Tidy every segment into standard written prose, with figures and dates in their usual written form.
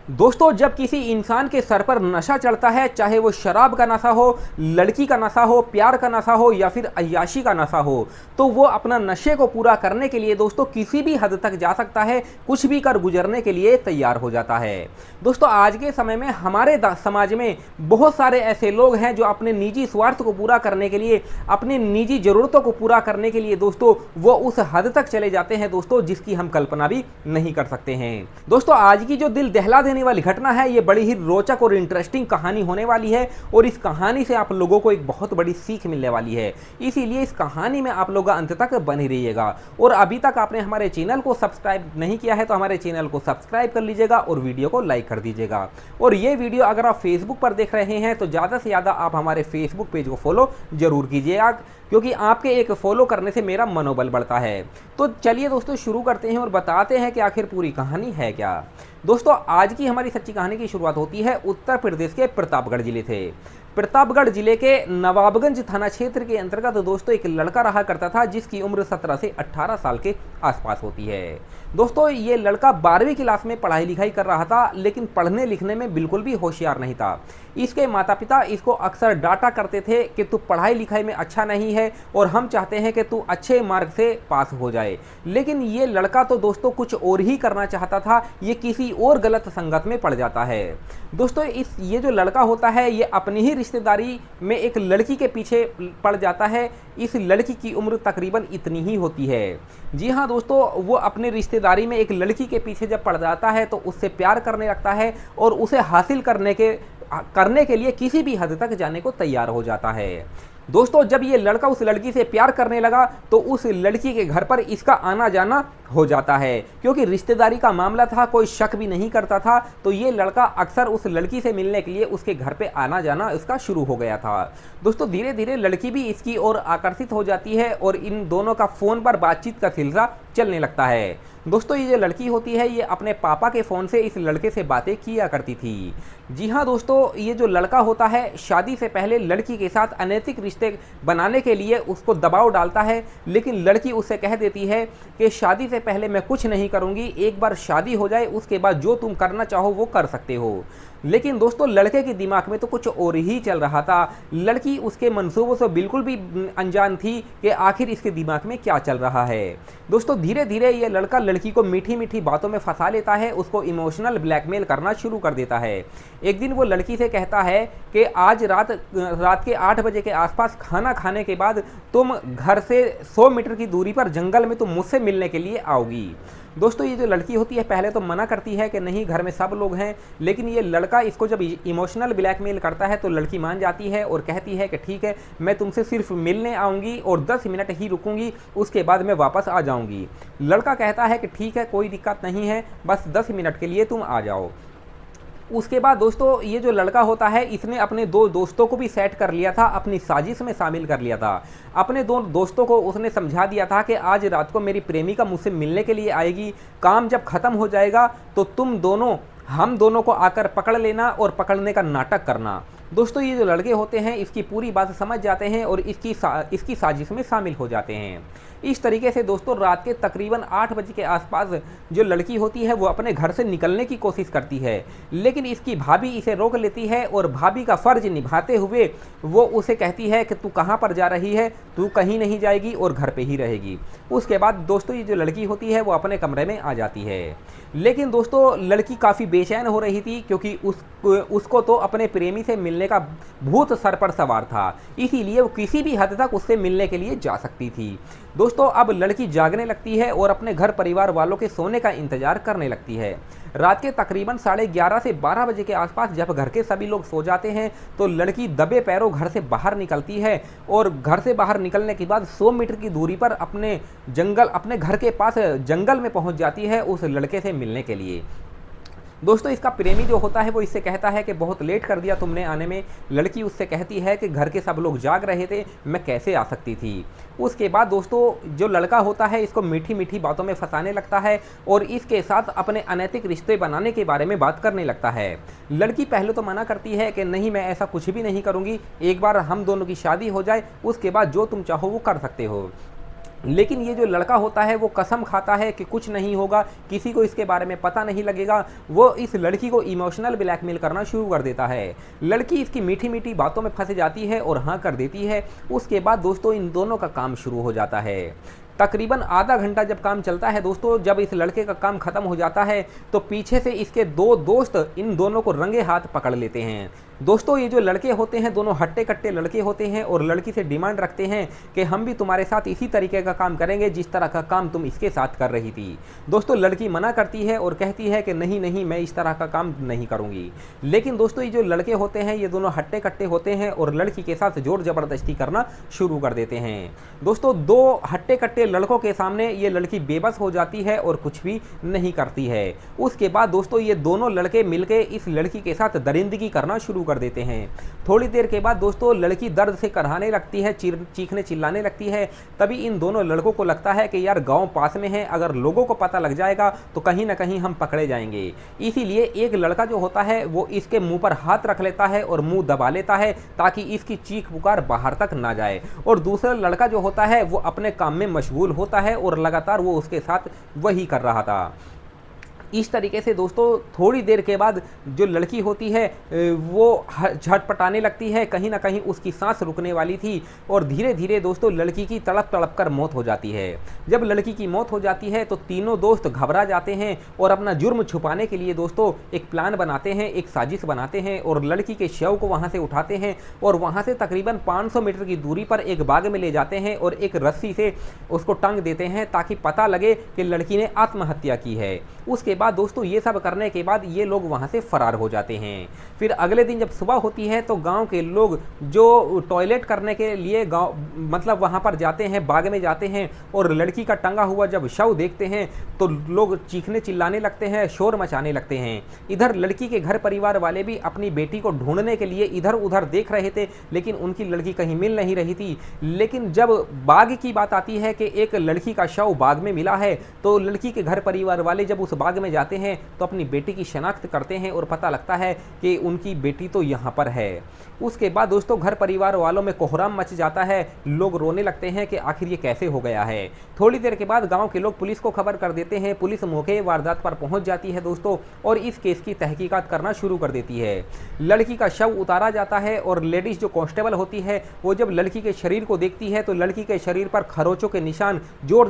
दोस्तों, जब किसी इंसान के सर पर नशा चढ़ता है, चाहे वो शराब का नशा हो, लड़की का नशा हो, प्यार का नशा हो या फिर अय्याशी का नशा हो, तो वो अपना नशे को पूरा करने के लिए दोस्तों किसी भी हद तक जा सकता है, कुछ भी कर गुजरने के लिए तैयार हो जाता है। दोस्तों, आज के समय में हमारे समाज में बहुत सारे ऐसे लोग हैं जो अपने निजी स्वार्थ को पूरा करने के लिए, अपनी निजी ज़रूरतों को पूरा करने के लिए दोस्तों वो उस हद तक चले जाते हैं दोस्तों जिसकी हम कल्पना भी नहीं कर सकते हैं। दोस्तों, आज की जो दिल दहला देने वाली घटना है, ये बड़ी ही रोचक और इंटरेस्टिंग कहानी होने वाली है और इस कहानी से आप लोगों को एक बहुत बड़ी सीख मिलने वाली है। इसीलिए इस कहानी में आप लोग अंत तक बने रहिएगा। और अभी तक आपने हमारे चैनल को सब्सक्राइब नहीं किया है तो हमारे चैनल को सब्सक्राइब कर लीजिएगा और वीडियो को लाइक कर दीजिएगा। और ये वीडियो अगर आप फेसबुक पर देख रहे हैं तो ज़्यादा से ज़्यादा आप हमारे फेसबुक पेज को फॉलो जरूर कीजिएगा, क्योंकि आपके एक फॉलो करने से मेरा मनोबल बढ़ता है। तो चलिए दोस्तों, शुरू करते हैं और बताते हैं कि आखिर पूरी कहानी है क्या। दोस्तों, आज की हमारी सच्ची कहानी की शुरुआत होती है उत्तर प्रदेश के प्रतापगढ़ जिले से। प्रतापगढ़ जिले के नवाबगंज थाना क्षेत्र के अंतर्गत दोस्तों एक लड़का रहा करता था जिसकी उम्र 17 से 18 साल के आसपास होती है। दोस्तों, ये लड़का 12वीं क्लास में पढ़ाई लिखाई कर रहा था, लेकिन पढ़ने लिखने में बिल्कुल भी होशियार नहीं था। इसके माता पिता इसको अक्सर डांटा करते थे कि तू पढ़ाई लिखाई में अच्छा नहीं है और हम चाहते हैं कि तू अच्छे मार्क से पास हो जाए। लेकिन ये लड़का तो दोस्तों कुछ और ही करना चाहता था, ये किसी और गलत संगत में पड़ जाता है। दोस्तों, ये जो लड़का होता है ये अपनी ही रिश्तेदारी में एक लड़की के पीछे पड़ जाता है। इस लड़की की उम्र तकरीबन इतनी ही होती है। जी हाँ दोस्तों, वो अपनी रिश्तेदारी में एक लड़की के पीछे जब पड़ जाता है तो उससे प्यार करने लगता है और उसे हासिल करने के लिए किसी भी हद तक जाने को तैयार हो जाता है। दोस्तों, जब ये लड़का उस लड़की से प्यार करने लगा तो उस लड़की के घर पर इसका आना जाना हो जाता है, क्योंकि रिश्तेदारी का मामला था, कोई शक भी नहीं करता था। तो ये लड़का अक्सर उस लड़की से मिलने के लिए उसके घर पे आना जाना इसका शुरू हो गया था। दोस्तों, धीरे धीरे लड़की भी इसकी ओर आकर्षित हो जाती है और इन दोनों का फ़ोन पर बातचीत का सिलसिला चलने लगता है। दोस्तों, ये जो लड़की होती है ये अपने पापा के फ़ोन से इस लड़के से बातें किया करती थी। जी हाँ दोस्तों, ये जो लड़का होता है शादी से पहले लड़की के साथ अनैतिक रिश्ते बनाने के लिए उसको दबाव डालता है, लेकिन लड़की उससे कह देती है कि शादी से पहले मैं कुछ नहीं करूँगी, एक बार शादी हो जाए उसके बाद जो तुम करना चाहो वो कर सकते हो। लेकिन दोस्तों, लड़के के दिमाग में तो कुछ और ही चल रहा था। लड़की उसके मंसूबों से बिल्कुल भी अनजान थी कि आखिर इसके दिमाग में क्या चल रहा है। दोस्तों, धीरे धीरे ये लड़का लड़की को मीठी मीठी बातों में फंसा लेता है, उसको इमोशनल ब्लैकमेल करना शुरू कर देता है। एक दिन वो लड़की से कहता है कि आज रात के 8 बजे के आसपास खाना खाने के बाद तुम घर से 100 मीटर की दूरी पर जंगल में तुम मुझसे मिलने के लिए आओगी। दोस्तों, ये जो लड़की होती है पहले तो मना करती है कि नहीं, घर में सब लोग हैं, लेकिन ये लड़का इसको जब इमोशनल ब्लैकमेल करता है तो लड़की मान जाती है और कहती है कि ठीक है, मैं तुमसे सिर्फ मिलने आऊँगी और 10 मिनट ही रुकूंगी, उसके बाद मैं वापस आ जाऊँगी। लड़का कहता है कि ठीक है, कोई दिक्कत नहीं है, बस 10 मिनट के लिए तुम आ जाओ। उसके बाद दोस्तों, ये जो लड़का होता है इसने अपने 2 दोस्तों को भी सेट कर लिया था, अपनी साजिश में शामिल कर लिया था। अपने 2 दोस्तों को उसने समझा दिया था कि आज रात को मेरी प्रेमिका मुझसे मिलने के लिए आएगी, काम जब ख़त्म हो जाएगा तो हम दोनों को आकर पकड़ लेना और पकड़ने का नाटक करना। दोस्तों, ये जो लड़के होते हैं इसकी पूरी बात समझ जाते हैं और इसकी साजिश में शामिल हो जाते हैं। इस तरीके से दोस्तों रात के तकरीबन 8 बजे के आसपास जो लड़की होती है वो अपने घर से निकलने की कोशिश करती है, लेकिन इसकी भाभी इसे रोक लेती है और भाभी का फ़र्ज निभाते हुए वो उसे कहती है कि तू कहाँ पर जा रही है, तू कहीं नहीं जाएगी और घर पे ही रहेगी। उसके बाद दोस्तों, ये जो लड़की होती है वो अपने कमरे में आ जाती है। लेकिन दोस्तों, लड़की काफ़ी बेचैन हो रही थी, क्योंकि उसको तो अपने प्रेमी से मिलने का भूत सर पर सवार था, इसीलिए वो किसी भी हद तक उससे मिलने के लिए जा सकती थी। दोस्तों, अब लड़की जागने लगती है और अपने घर परिवार वालों के सोने का इंतजार करने लगती है। रात के तकरीबन 11:30 से 12 बजे के आसपास जब घर के सभी लोग सो जाते हैं तो लड़की दबे पैरों घर से बाहर निकलती है और घर से बाहर निकलने के बाद 100 मीटर की दूरी पर अपने घर के पास जंगल में पहुंच जाती है उस लड़के से मिलने के लिए। दोस्तों, इसका प्रेमी जो होता है वो इससे कहता है कि बहुत लेट कर दिया तुमने आने में। लड़की उससे कहती है कि घर के सब लोग जाग रहे थे, मैं कैसे आ सकती थी। उसके बाद दोस्तों, जो लड़का होता है इसको मीठी मीठी बातों में फंसाने लगता है और इसके साथ अपने अनैतिक रिश्ते बनाने के बारे में बात करने लगता है। लड़की पहले तो मना करती है कि नहीं, मैं ऐसा कुछ भी नहीं करूँगी, एक बार हम दोनों की शादी हो जाए उसके बाद जो तुम चाहो वो कर सकते हो। लेकिन ये जो लड़का होता है वो कसम खाता है कि कुछ नहीं होगा, किसी को इसके बारे में पता नहीं लगेगा। वो इस लड़की को इमोशनल ब्लैकमेल करना शुरू कर देता है। लड़की इसकी मीठी मीठी बातों में फंस जाती है और हाँ कर देती है। उसके बाद दोस्तों इन दोनों का काम शुरू हो जाता है। तकरीबन आधा घंटा जब काम चलता है दोस्तों, जब इस लड़के का काम खत्म हो जाता है तो पीछे से इसके दो दोस्त इन दोनों को रंगे हाथ पकड़ लेते हैं। दोस्तों ये जो लड़के होते हैं दोनों हट्टे कट्टे लड़के होते हैं और लड़की से डिमांड रखते हैं कि हम भी तुम्हारे साथ इसी तरीके का काम करेंगे जिस तरह का काम तुम इसके साथ कर रही थी। दोस्तों लड़की मना करती है और कहती है कि नहीं नहीं, मैं इस तरह का काम नहीं करूंगी। लेकिन दोस्तों ये जो लड़के होते हैं ये दोनों हट्टे कट्टे होते हैं और लड़की के साथ जोर जबरदस्ती करना शुरू कर देते हैं। दोस्तों दो हट्टे कट्टे लड़कों के सामने ये लड़की बेबस हो जाती है और कुछ भी नहीं करती है। उसके बाद दोस्तों ये दोनों लड़के मिलकर इस लड़की के साथ दरिंदगी करना शुरू कर देते हैं। थोड़ी देर के बाद दोस्तों लड़की दर्द से करहाने लगती है, चीखने चिल्लाने लगती है। तभी इन दोनों लड़कों को लगता है कि यार गांव पास में है, अगर लोगों को पता लग जाएगा तो कहीं ना कहीं हम पकड़े जाएंगे। इसीलिए एक लड़का जो होता है वो इसके मुंह पर हाथ रख लेता है और मुंह दबा लेता है ताकि इसकी चीख पुकार बाहर तक ना जाए। और दूसरा लड़का जो होता है वो अपने काम में मशगूल होता है और लगातार वो उसके साथ वही कर रहा था। इस तरीके से दोस्तों थोड़ी देर के बाद जो लड़की होती है वो झटपटाने लगती है, कहीं ना कहीं उसकी सांस रुकने वाली थी और धीरे धीरे दोस्तों लड़की की तड़प तड़प कर मौत हो जाती है। जब लड़की की मौत हो जाती है तो तीनों दोस्त घबरा जाते हैं और अपना जुर्म छुपाने के लिए दोस्तों एक प्लान बनाते हैं, एक साजिश बनाते हैं और लड़की के शव को वहाँ से उठाते हैं और वहाँ से तकरीबन 500 मीटर की दूरी पर एक बाग में ले जाते हैं और एक रस्सी से उसको टांग देते हैं ताकि पता लगे कि लड़की ने आत्महत्या की है। उसके बाद दोस्तों ये सब करने के बाद ये लोग वहां से फरार हो जाते हैं। फिर अगले दिन जब सुबह होती है तो गांव के लोग जो टॉयलेट करने के लिए गांव मतलब वहां पर जाते हैं, बाग में जाते हैं और लड़की का टंगा हुआ जब शव देखते हैं तो लोग चीखने चिल्लाने लगते हैं, शोर मचाने लगते हैं। इधर लड़की के घर परिवार वाले भी अपनी बेटी को ढूंढने के लिए इधर उधर देख रहे थे लेकिन उनकी लड़की कहीं मिल नहीं रही थी। लेकिन जब बाग की बात आती है कि एक लड़की का शव बाग में मिला है तो लड़की के घर परिवार वाले जब उस बाग में जाते हैं तो अपनी बेटी की शनाख्त करते हैं और पता लगता है कि उनकी बेटी तो यहाँ पर है। उसके बाद दोस्तों घर परिवार वालों में कोहराम मच जाता है, लोग रोने लगते हैं कि आखिर ये कैसे हो गया है। थोड़ी देर के बाद गांव के लोग पुलिस को खबर कर देते हैं। पुलिस मौके वारदात पर पहुंच जाती है दोस्तों और इस केस की तहकीकात करना शुरू कर देती है। लड़की का शव उतारा जाता है और लेडीज जो कांस्टेबल होती है वो जब लड़की के शरीर को देखती है तो लड़की के शरीर पर खरोचों के निशान, जोर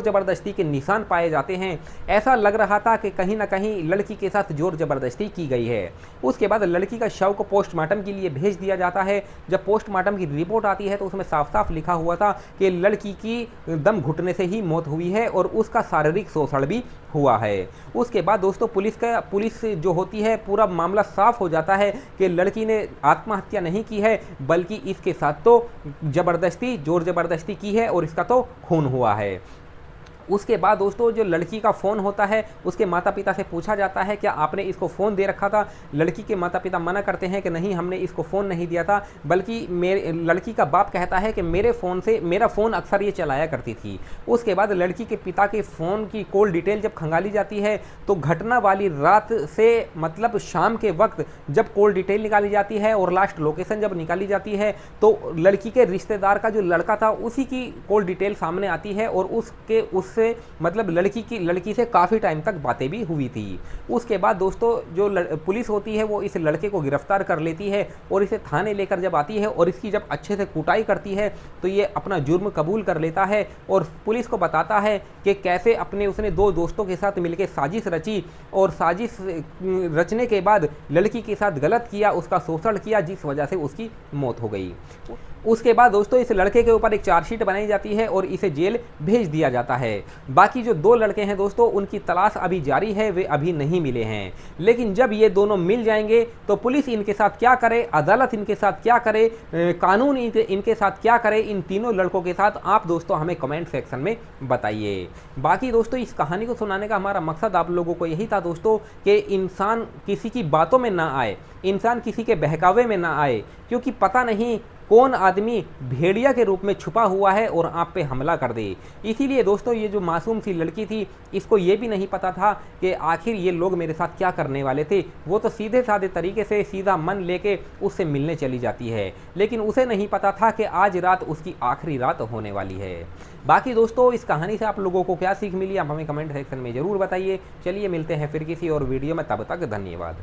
जबरदस्ती के निशान पाए जाते हैं। ऐसा लग रहा था कि कहीं ना कहीं लड़की के साथ जोर जबरदस्ती की गई है। उसके बाद लड़की का शव को पोस्टमार्टम के लिए भेज दिया जाता है। जब पोस्टमार्टम की रिपोर्ट आती है तो उसमें साफ साफ लिखा हुआ था कि लड़की की दम घुटने से ही मौत हुई है और उसका शारीरिक शोषण भी हुआ है। उसके बाद दोस्तों पुलिस जो होती है पूरा मामला साफ हो जाता है कि लड़की ने आत्महत्या नहीं की है बल्कि इसके साथ तो जोर जबरदस्ती की है और इसका तो खून हुआ है। उसके बाद दोस्तों जो लड़की का फ़ोन होता है उसके माता पिता से पूछा जाता है क्या आपने इसको फ़ोन दे रखा था। लड़की के माता पिता मना करते हैं कि नहीं, हमने इसको फ़ोन नहीं दिया था, बल्कि लड़की का बाप कहता है कि मेरा फ़ोन अक्सर ये चलाया करती थी। उसके बाद लड़की के पिता के फ़ोन की कॉल डिटेल जब खंगाली जाती है तो घटना वाली रात से मतलब शाम के वक्त जब कॉल डिटेल निकाली जाती है और लास्ट लोकेशन जब निकाली जाती है तो लड़की के रिश्तेदार का जो लड़का था उसी की कॉल डिटेल सामने आती है और उससे मतलब लड़की से काफ़ी टाइम तक बातें भी हुई थी। उसके बाद दोस्तों जो पुलिस होती है वो इस लड़के को गिरफ्तार कर लेती है और इसे थाने लेकर जब आती है और इसकी जब अच्छे से कुटाई करती है तो ये अपना जुर्म कबूल कर लेता है और पुलिस को बताता है कि कैसे उसने दो दोस्तों के साथ मिलकर साजिश रची और साजिश रचने के बाद लड़की के साथ गलत किया, उसका शोषण किया जिस वजह से उसकी मौत हो गई। उसके बाद दोस्तों इस लड़के के ऊपर एक चार्जशीट बनाई जाती है और इसे जेल भेज दिया जाता है। बाकी जो दो लड़के हैं दोस्तों उनकी तलाश अभी जारी है, वे अभी नहीं मिले हैं। लेकिन जब ये दोनों मिल जाएंगे तो पुलिस इनके साथ क्या करे, अदालत इनके साथ क्या करे, कानून इनके साथ क्या करे, इन तीनों लड़कों के साथ आप दोस्तों हमें कमेंट सेक्शन में बताइए। बाकी दोस्तों इस कहानी को सुनाने का हमारा मकसद आप लोगों को यही था दोस्तों कि इंसान किसी की बातों में ना आए, इंसान किसी के बहकावे में ना आए, क्योंकि पता नहीं कौन आदमी भेड़िया के रूप में छुपा हुआ है और आप पे हमला कर दे। इसीलिए दोस्तों ये जो मासूम सी लड़की थी, इसको ये भी नहीं पता था कि आखिर ये लोग मेरे साथ क्या करने वाले थे। वो तो सीधे साधे तरीके से सीधा मन लेके उससे मिलने चली जाती है, लेकिन उसे नहीं पता था कि आज रात उसकी आखिरी रात होने वाली है। बाकी दोस्तों इस कहानी से आप लोगों को क्या सीख मिली, आप हमें कमेंट सेक्शन में ज़रूर बताइए। चलिए मिलते हैं फिर किसी और वीडियो में, तब तक धन्यवाद।